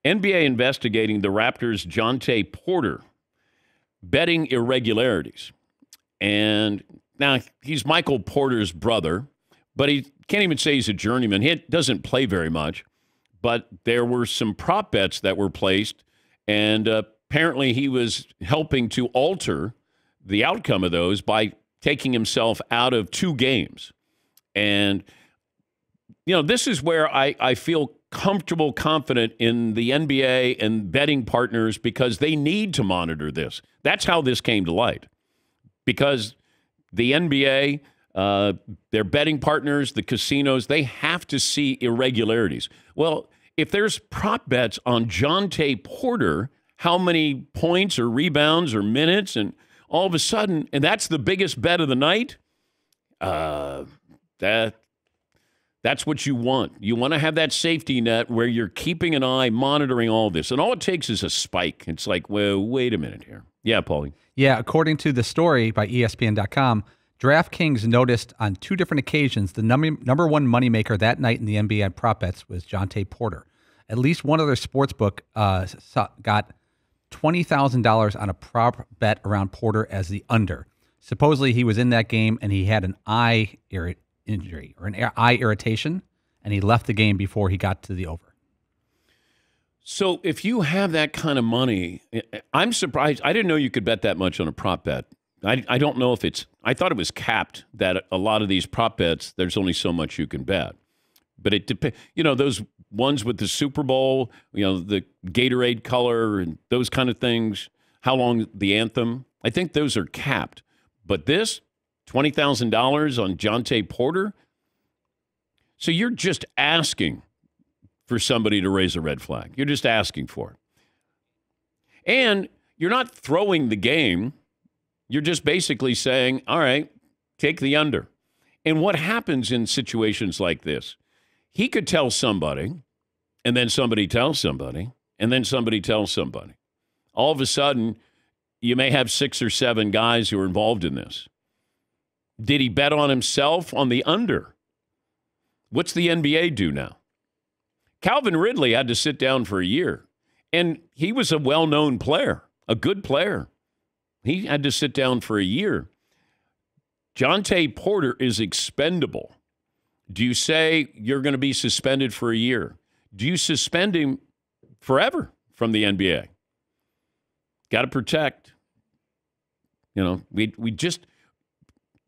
NBA investigating the Raptors' Jontay Porter betting irregularities. And now he's Michael Porter's brother, but he can't even say he's a journeyman. He doesn't play very much. But there were some prop bets that were placed, and apparently he was helping to alter the outcome of those by taking himself out of 2 games. And, this is where I feel comfortable, confident in the NBA and betting partners because they need to monitor this. That's how this came to light. Because the NBA, their betting partners, the casinos, they have to see irregularities. Well, if there's prop bets on Jontay Porter, how many points or rebounds or minutes, and all of a sudden, and that's the biggest bet of the night, that's what you want. You want to have that safety net where you're keeping an eye, monitoring all this. And all it takes is a spike. It's like, well, wait a minute here. Yeah, Paulie. Yeah, according to the story by ESPN.com, DraftKings noticed on 2 different occasions the number one moneymaker that night in the NBA prop bets was Jontay Porter. At least one other sportsbook got $20,000 on a prop bet around Porter as the under. Supposedly he was in that game and he had an eye injury or an eye irritation, and he left the game before he got to the over. So if you have that kind of money, I'm surprised. I didn't know you could bet that much on a prop bet. I don't know if I thought it was capped that a lot of these prop bets, there's only so much you can bet. But it depends. Those ones with the Super Bowl, the Gatorade color and those kind of things, how long the anthem, I think those are capped. But this, $20,000 on Jontay Porter? So you're just asking for somebody to raise a red flag. You're just asking for it. And you're not throwing the game. You're just basically saying, all right, take the under. And what happens in situations like this? He could tell somebody, and then somebody tells somebody, and then somebody tells somebody. All of a sudden, you may have 6 or 7 guys who are involved in this. Did he bet on himself on the under? What's the NBA do now? Calvin Ridley had to sit down for a year, and he was a well-known player, a good player. He had to sit down for a year. Jontay Porter is expendable. Do you say you're going to be suspended for a year? Do you suspend him forever from the NBA? Got to protect. We just...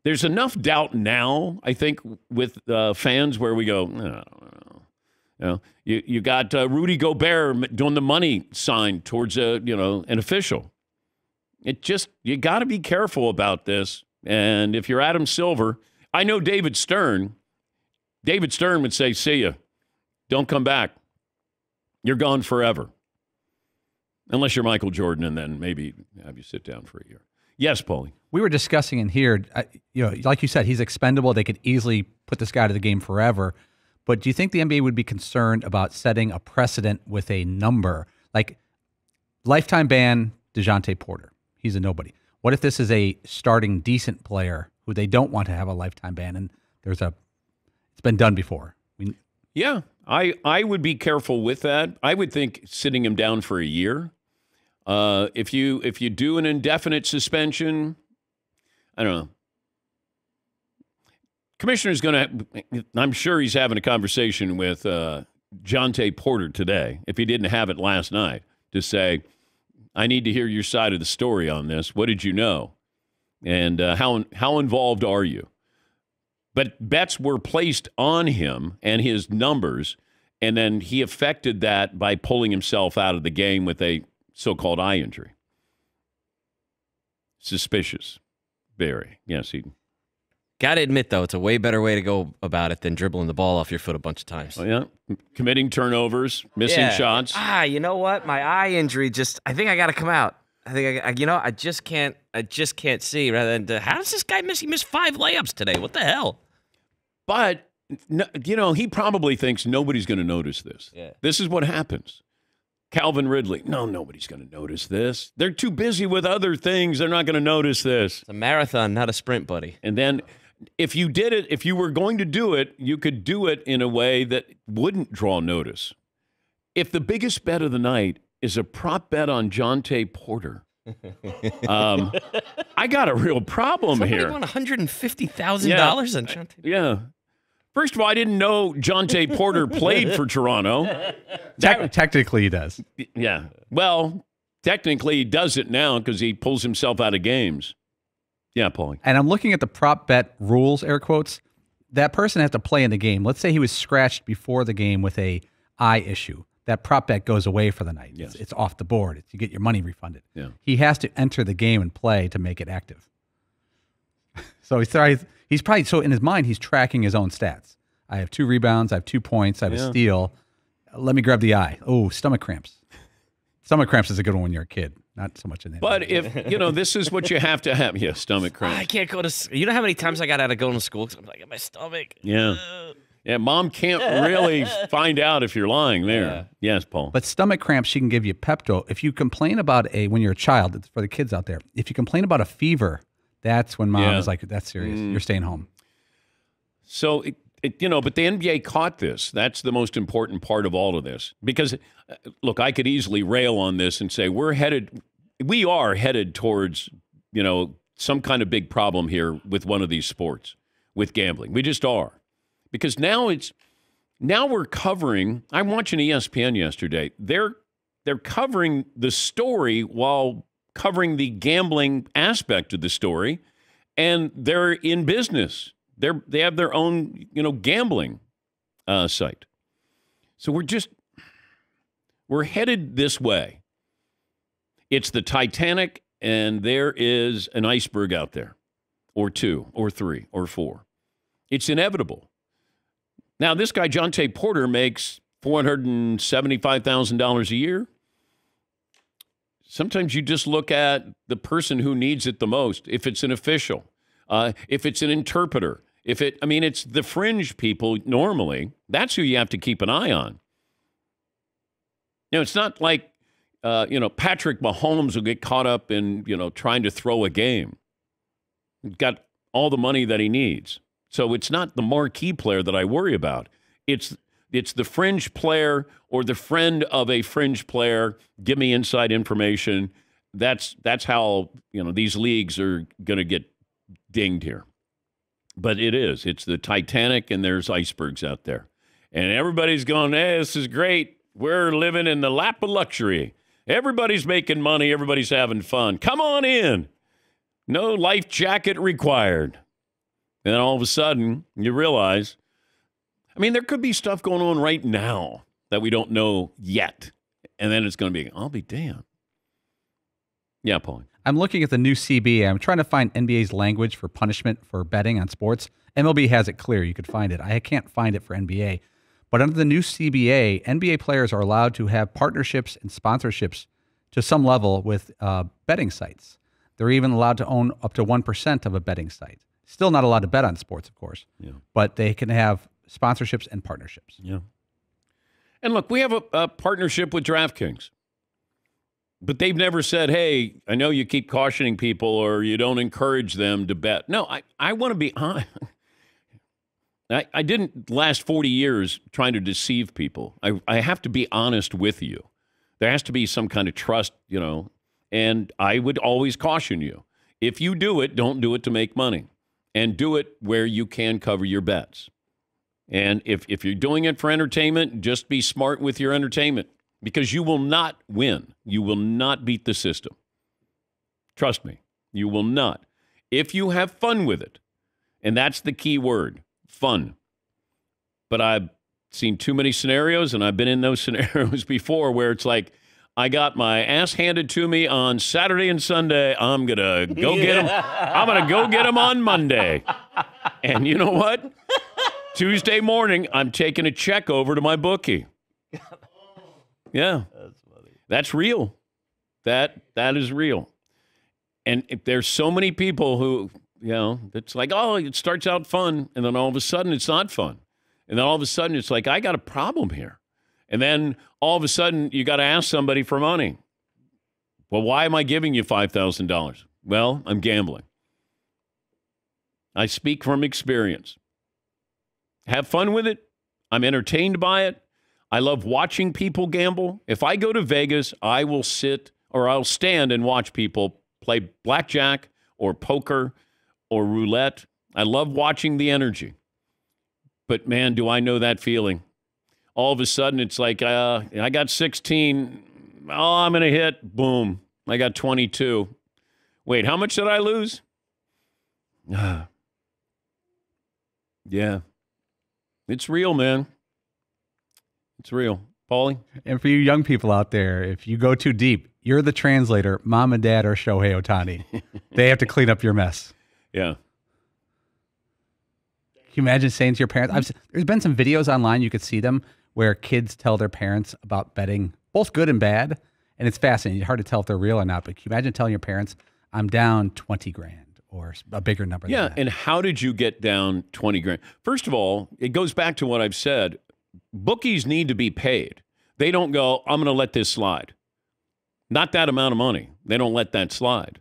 There's enough doubt now, I think, with fans where we go, no. You got Rudy Gobert doing the money sign towards an official. You got to be careful about this. And if you're Adam Silver, I know David Stern would say, see ya. Don't come back. You're gone forever. Unless you're Michael Jordan, and then maybe have you sit down for a year. Yes, Paulie. We were discussing in here, like you said, he's expendable. They could easily put this guy to the game forever. But do you think the NBA would be concerned about setting a precedent with a number? Like lifetime ban, Jontay Porter. He's a nobody. What if this is a starting decent player who they don't want to have a lifetime ban? And it's been done before. Yeah, I would be careful with that. I would think sitting him down for a year. If you do an indefinite suspension, I don't know. Commissioner's I'm sure he's having a conversation with Jontay Porter today, if he didn't have it last night, to say, I need to hear your side of the story on this. What did you know? And how involved are you? But bets were placed on him and his numbers, and then he affected that by pulling himself out of the game with a so-called eye injury. Suspicious. Very. Yes, he... Got to admit, though, it's a way better way to go about it than dribbling the ball off your foot a bunch of times. Oh, yeah. Committing turnovers, missing shots. You know what? My eye injury I think I got to come out. I think I just can't see. Rather than how does this guy miss? He missed 5 layups today. What the hell? But he probably thinks nobody's going to notice this. Yeah. This is what happens. Calvin Ridley. No, nobody's going to notice this. They're too busy with other things. They're not going to notice this. It's a marathon, not a sprint, buddy. And then if you did it, if you were going to do it, you could do it in a way that wouldn't draw notice. if the biggest bet of the night is a prop bet on Jontay Porter, I got a real problem Somebody here. won $150,000 on Jontay. Yeah. First of all, I didn't know Jontay Porter played for Toronto. Technically, he does. Yeah. Well, technically, he does it now because he pulls himself out of games. Yeah, Paulie. And I'm looking at the prop bet rules, air quotes. That person has to play in the game. Let's say he was scratched before the game with a eye issue. That prop bet goes away for the night. Yes. It's off the board. You get your money refunded. Yeah. He has to enter the game and play to make it active. So he's probably, so in his mind, he's tracking his own stats. I have 2 rebounds. I have 2 points. I have a steal. Let me grab the eye. Oh, stomach cramps. Stomach cramps is a good one when you're a kid. Not so much in that. But if, this is what you have to have. Yeah, stomach cramps. I can't go to. You know how many times I got out of going to school because I'm like, my stomach. Yeah. Yeah, Mom can't really find out if you're lying there. Yeah. Yes, Paul. But stomach cramps, she can give you Pepto. If you complain about when you're a child, it's for the kids out there. If you complain about a fever, that's when Mom is like, that's serious. You're staying home. So, but the NBA caught this. That's the most important part of all of this. Because, look, I could easily rail on this and say we are headed towards, some kind of big problem here with one of these sports, with gambling. We just are. Because now we're covering. I'm watching ESPN yesterday. They're covering the story while covering the gambling aspect of the story, and they're in business. They have their own gambling site. So we're headed this way. It's the Titanic, and there is an iceberg out there, or 2, or 3, or 4. It's inevitable. Now, this guy, Jontay Porter, makes $475,000 a year. Sometimes you just look at the person who needs it the most. If it's an official, if it's an interpreter, it's the fringe people normally. That's who you have to keep an eye on. It's not like, Patrick Mahomes will get caught up in, trying to throw a game. He's got all the money that he needs. So it's not the marquee player that I worry about. It's the fringe player or the friend of a fringe player. Give me inside information. That's how these leagues are going to get dinged here. But it's the Titanic, and there's icebergs out there, and everybody's going, "Hey, this is great. We're living in the lap of luxury. Everybody's making money. Everybody's having fun. Come on in. No life jacket required." And then all of a sudden, you realize, there could be stuff going on right now that we don't know yet. And then it's going to be, I'll be damned. Yeah, Paul. I'm looking at the new CBA. I'm trying to find NBA's language for punishment for betting on sports. MLB has it clear. You could find it. I can't find it for NBA. But under the new CBA, NBA players are allowed to have partnerships and sponsorships to some level with betting sites. They're even allowed to own up to 1% of a betting site. Still not allowed to bet on sports, of course. Yeah. But they can have sponsorships and partnerships. Yeah. And look, we have a partnership with DraftKings. But they've never said, hey, I know you keep cautioning people or you don't encourage them to bet. No, I want to be honest. I didn't last 40 years trying to deceive people. I have to be honest with you. There has to be some kind of trust, and I would always caution you. If you do it, don't do it to make money. And do it where you can cover your bets. And if you're doing it for entertainment, just be smart with your entertainment because you will not win. You will not beat the system. Trust me, you will not. If you have fun with it, and that's the key word, fun. But I've seen too many scenarios, and I've been in those scenarios before where it's like, I got my ass handed to me on Saturday and Sunday. I'm going to go get them. I'm going to go get them on Monday. And you know what? Tuesday morning, I'm taking a check over to my bookie. Yeah. That's funny. That's real. That is real. And if there's so many people who, it's like, oh, it starts out fun, and then all of a sudden it's not fun. And then all of a sudden it's like, I got a problem here. And then all of a sudden, you got to ask somebody for money. Well, why am I giving you $5,000? Well, I'm gambling. I speak from experience. Have fun with it. I'm entertained by it. I love watching people gamble. If I go to Vegas, I will sit or I'll stand and watch people play blackjack or poker or roulette. I love watching the energy. But, man, do I know that feeling. All of a sudden, it's like, I got 16. Oh, I'm going to hit. Boom. I got 22. Wait, how much did I lose? Yeah. It's real, man. It's real. Paulie? And for you young people out there, if you go too deep, you're the translator. Mom and dad are Shohei Ohtani. They have to clean up your mess. Yeah. Can you imagine saying to your parents, there's been some videos online, you could see them, where kids tell their parents about betting, both good and bad, and it's fascinating. It's hard to tell if they're real or not, but can you imagine telling your parents, I'm down 20 grand or a bigger number than that? Yeah, and how did you get down 20 grand? First of all, it goes back to what I've said. Bookies need to be paid. They don't go, I'm going to let this slide. Not that amount of money. They don't let that slide.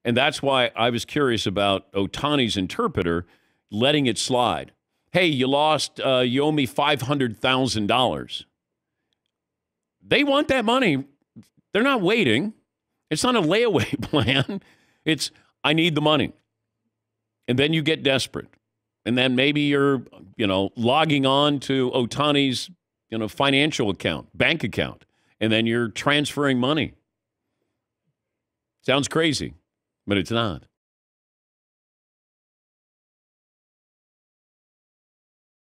And that's why I was curious about Ohtani's interpreter letting it slide. Hey, you lost, you owe me $500,000. They want that money. They're not waiting. It's not a layaway plan. It's, I need the money. And then you get desperate. And then maybe you're, logging on to Ohtani's, financial account, bank account. And then you're transferring money. Sounds crazy, but it's not.